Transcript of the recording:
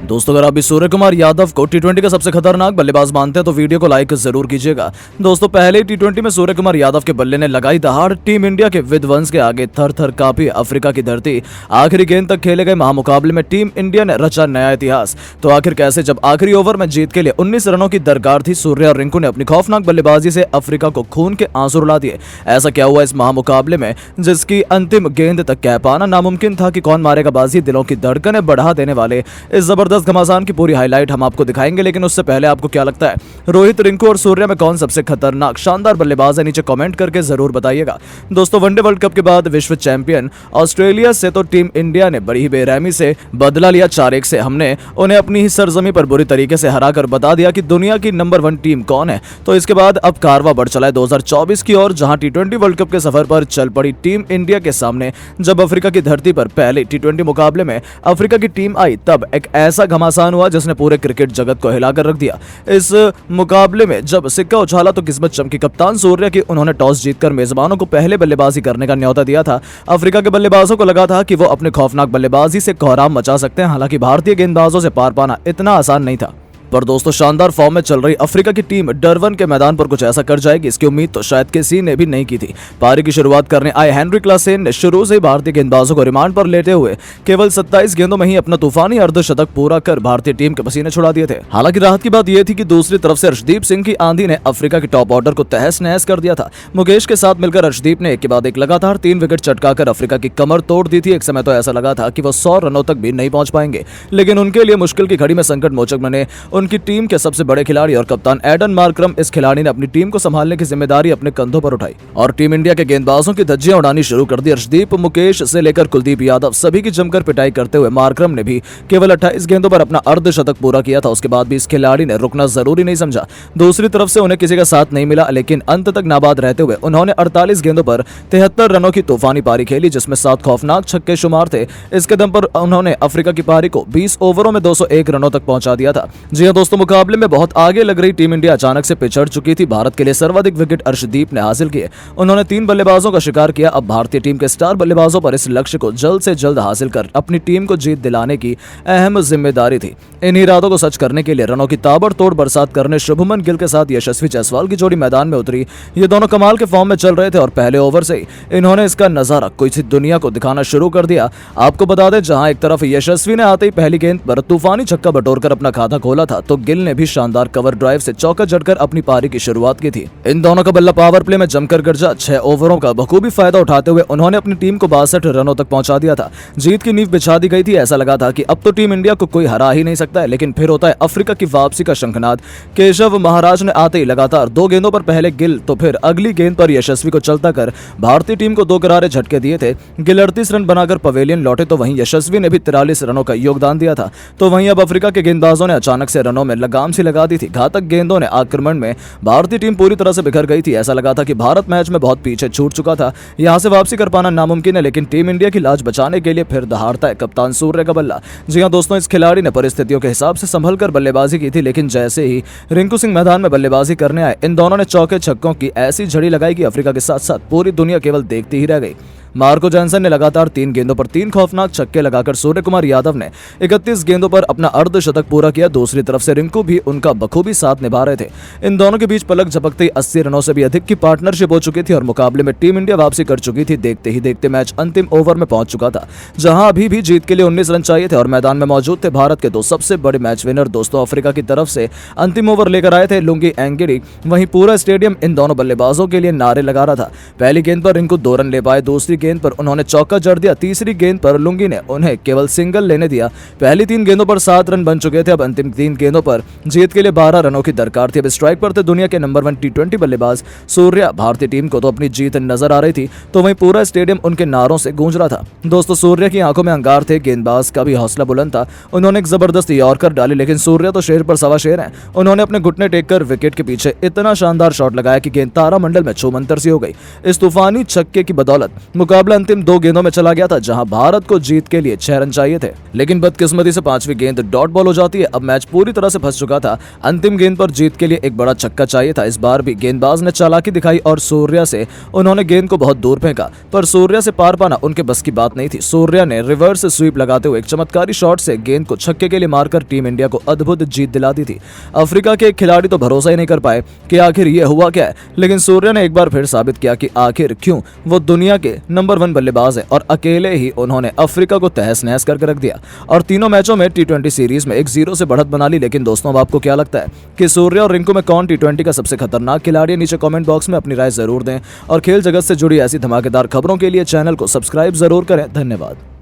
दोस्तों अगर आप भी सूर्य कुमार यादव को टी20 का सबसे खतरनाक बल्लेबाज मानते हैं तो वीडियो को लाइक जरूर कीजिएगा। दोस्तों पहले टी20 में सूर्य कुमार यादव के बल्ले ने लगाई दहाड़, टीम इंडिया के विध्वंस के आगे थर थर कांपी अफ्रीका की धरती। आखिरी गेंद तक खेले गए महामुकाबले में टीम इंडिया ने रचा नया इतिहास। तो आखिर कैसे, जब आखिरी ओवर में जीत के लिए 19 रनों की दरकार थी, सूर्य और रिंकू ने अपनी खौफनाक बल्लेबाजी से अफ्रीका को खून के आंसू रुला दिए। ऐसा क्या हुआ इस महामुकाबले में जिसकी अंतिम गेंद तक कह पाना नामुमकिन था कि कौन मारेगा बाजी। दिलों की धड़कनें बढ़ा देने वाले इस जबरदस्त घमासान की पूरी हाईलाइट हम आपको दिखाएंगे, लेकिन उससे पहले आपको क्या लगता है रोहित, रिंकू और सूर्य में कौन सबसे खतरनाक शानदार बल्लेबाज है? नीचे कमेंट करके जरूर बताइएगा। दोस्तों वनडे वर्ल्ड कप के बाद विश्व चैंपियन ऑस्ट्रेलिया से तो टीम इंडिया ने बड़ी ही बेरहमी से बदला लिया 4-1 से। हमने उन्हें अपनी ही सरजमी पर बुरी तरीके से हराकर बता दिया कि दुनिया की नंबर 1 टीम कौन है। तो इसके बाद अब कारवा बढ़ चला है 2024 की ओर, जहां टी20 वर्ल्ड कप के सफर पर चल पड़ी टीम इंडिया के सामने। जब अफ्रीका की धरती पर पहले टी20 मुकाबले में अफ्रीका की टीम आई, तब एक ऐसा घमासान हुआ जिसने पूरे क्रिकेट जगत को हिलाकर रख दिया। इस मुकाबले में जब सिक्का उछाला तो किस्मत चमकी कप्तान सूर्य की। उन्होंने टॉस जीतकर मेजबानों को पहले बल्लेबाजी करने का न्योता दिया था। अफ्रीका के बल्लेबाजों को लगा था कि वो अपने खौफनाक बल्लेबाजी से कोहराम मचा सकते हैं। हालांकि भारतीय गेंदबाजों से पार पाना इतना आसान नहीं था। पर दोस्तों शानदार फॉर्म में चल रही अफ्रीका की टीम डरबन के मैदान पर कुछ ऐसा कर जाएगी, इसकी उम्मीद तो शायद किसी ने भी नहीं की थी। पारी की शुरुआत करने आए हेनरी क्लासेन ने शुरू से भारतीय गेंदबाजों को रिमांड पर लेते हुए केवल 27 गेंदों में ही अपना तूफानी अर्धशतक पूरा कर भारतीय टीम के पसीने छुड़ा दिए थे। हालांकि राहत की बात यह थी कि दूसरी तरफ से अर्शदीप सिंह की आंधी ने अफ्रीका के टॉप ऑर्डर को तहस नहस कर दिया था। मुकेश के साथ मिलकर अर्शदीप ने एक के बाद एक लगातार 3 विकेट चटकाकर अफ्रीका की कमर तोड़ दी थी। एक समय तो ऐसा लगा था कि वो 100 रनों तक भी नहीं पहुंच पाएंगे, लेकिन उनके लिए मुश्किल की घड़ी में संकट मोचक बने उनकी टीम के सबसे बड़े खिलाड़ी और कप्तान एडन मार्करम। इस खिलाड़ी ने अपनी टीम को संभालने की जिम्मेदारी अपने कंधों पर उठाई और टीम इंडिया के गेंदबाजों की धज्जियां उड़ानी शुरू कर दी। अर्शदीप, मुकेश से लेकर कुलदीप यादव सभी की जमकर पिटाई करते हुए मार्करम ने भी केवल 28 गेंदों पर अपना अर्धशतक पूरा किया था। उसके बाद भी इस खिलाड़ी ने रुकना जरूरी नहीं समझा। दूसरी तरफ से उन्हें किसी का साथ नहीं मिला, लेकिन अंत तक नाबाद रहते हुए उन्होंने 48 गेंदों पर 73 रनों की तूफानी पारी खेली, जिसमें 7 खौफनाक छक्के शुमार थे। इसके दम पर उन्होंने अफ्रीका की पारी को 20 ओवरों में 201 रनों तक पहुंचा दिया था। जी हां दोस्तों, मुकाबले में बहुत आगे लग रही टीम इंडिया अचानक से पिछड़ चुकी थी। भारत के लिए सर्वाधिक विकेट अर्शदीप ने हासिल किए। उन्होंने 3 बल्लेबाजों का शिकार किया। अब भारतीय टीम के स्टार बल्लेबाजों पर इस लक्ष्य को जल्द से जल्द हासिल कर अपनी टीम को जीत दिलाने की अहम जिम्मेदारी थी। इन इरादों को सच करने के लिए रनों की ताबड़तोड़ बरसात करने शुभमन गिल के साथ यशस्वी जायसवाल की जोड़ी मैदान में उतरी। ये दोनों कमाल के फॉर्म में चल रहे थे और पहले ओवर से ही इन्होंने इसका नजारा किसी दुनिया को दिखाना शुरू कर दिया। आपको बता दें, जहां एक तरफ यशस्वी ने आते ही पहली गेंद पर तूफानी छक्का बटोरकर अपना खाता खोला था, तो गिल ने भी शानदार कवर ड्राइव से चौका जड़कर अपनी पारी की शुरुआत की थी। इन दोनों का बल्ला पावर प्ले में जमकर गरजा। 6 ओवरों का बखूबी फायदा उठाते हुए उन्होंने अपनी टीम को 62 रनों तक पहुंचा दिया था। जीत की नींव बिछा दी गई थी। ऐसा लगा था कि अब तो टीम इंडिया को कोई हरा ही नहीं सकता है, लेकिन फिर होता है अफ्रीका की वापसी का शंखनाद। केशव महाराज ने आते ही लगातार 2 गेंदों पर पहले गिल तो फिर अगली गेंद पर यशस्वी को चलता कर भारतीय टीम को 2 करारे झटके दिए थे। गिल 38 रन बनाकर पवेलियन लौटे, तो वहीं यशस्वी ने भी 43 रनों का योगदान दिया था। तो वहीं अब अफ्रीका के गेंदबाजों ने अचानक से रनों में लगाम सी लगा दी थी। घातक गेंदों ने आक्रमण में भारतीय टीम पूरी तरह से बिखर गई थी। ऐसा लगा था कि भारत मैच में बहुत पीछे छूट चुका था। यहां से वापसी कर पाना नामुमकिन है, लेकिन टीम इंडिया की लाज बचाने के लिए फिर दहाड़ता है कप्तान सूर्य का बल्ला। जी हां दोस्तों, इस खिलाड़ी ने परिस्थितियों के हिसाब से संभल कर बल्लेबाजी की थी, लेकिन जैसे ही रिंकू सिंह मैदान में बल्लेबाजी करने आए, इन दोनों ने चौके छक्कों की ऐसी झड़ी लगाई कि अफ्रीका के साथ साथ पूरी दुनिया केवल देखती ही रह गई। मार्को जॉनसन ने लगातार 3 गेंदों पर 3 खौफनाक छक्के लगाकर सूर्य कुमार यादव ने 31 गेंदों पर अपना अर्धशतक पूरा किया। दूसरी तरफ से रिंकू भी उनका बखूबी साथ निभा रहे थे। इन दोनों के बीच पलक झपकते 80 रनों से भी अधिक की पार्टनरशिप हो चुकी थी और मुकाबले में टीम इंडिया वापसी कर चुकी थी। देखते ही देखते मैच अंतिम ओवर में पहुंच चुका था, जहां अभी भी जीत के लिए 19 रन चाहिए थे और मैदान में मौजूद थे भारत के 2 सबसे बड़े मैच विनर। दोस्तों अफ्रीका की तरफ से अंतिम ओवर लेकर आए थे लुंगी एंगिडी। वहीं पूरा स्टेडियम इन दोनों बल्लेबाजों के लिए नारे लगा रहा था। पहली गेंद पर रिंकू 2 रन ले पाए, दूसरी गेंद पर उन्होंने का जड़ दिया। तीसरी गेंद पर लुंगी ने उन्हें केवल सिंगल लेने दिया। पहली 3 गेंदों पर 7 रन बन चुके थे। अब अंतिम 3 गेंदों पर जीत के लिए 12 रनों की दरकार थी। अब स्ट्राइक पर थे दुनिया के नंबर 1 टी20 बल्लेबाज सूर्य। भारतीय टीम को तो अपनी जीत नजर आ रही थी, तो वहीं पूरा स्टेडियम उनके नारों से गूंज रहा था। दोस्तों सूर्य की आंखों में अंगार थे, गेंदबाज का भी हौसला बुलंद था। उन्होंने एक जबरदस्त यॉर्कर डाली, लेकिन सूर्य तो शेर पर सवा शेर है। उन्होंने अपने घुटने टेक कर विकेट के पीछे इतना शानदार शॉट लगाया कि गेंद तारामंडल में छूमंतर सी हो गई। इस तूफानी छक्के की बदौलत मुकाबला अंतिम 2 गेंदों में चला गया था, जहां भारत को जीत के लिए 6 रन चाहिए थे, लेकिन बदकिस्मती से 5वीं गेंद डॉट बॉल हो जाती है। अब मैच पूरी तरह से फंस चुका था। अंतिम गेंद पर जीत के लिए एक बड़ा छक्का चाहिए था। इस बार भी गेंदबाज ने चालाकी दिखाई और सूर्या से उन्होंने गेंद को बहुत दूर फेंका, पर सूर्या से पार पाना उनके बस की बात नहीं थी। सूर्या ने रिवर्स स्वीप लगाते हुए एक चमत्कारी शॉट से गेंद को छक्के के लिए मारकर टीम इंडिया को अद्भुत जीत दिला दी थी। अफ्रीका के खिलाड़ी तो भरोसा ही नहीं कर पाए कि आखिर ये हुआ क्या है, लेकिन सूर्या ने एक बार फिर साबित किया कि आखिर क्यों वो दुनिया के नंबर 1 बल्लेबाज है, और अकेले ही उन्होंने अफ्रीका को तहस नहस करके रख दिया और तीनों मैचों में T20 सीरीज में 1-0 से बढ़त बना ली। लेकिन दोस्तों, अब आपको क्या लगता है कि सूर्या और रिंकू में कौन T20 का सबसे खतरनाक खिलाड़ी है? नीचे कमेंट बॉक्स में अपनी राय जरूर दें और खेल जगत से जुड़ी ऐसी धमाकेदार खबरों के लिए चैनल को सब्सक्राइब जरूर करें। धन्यवाद।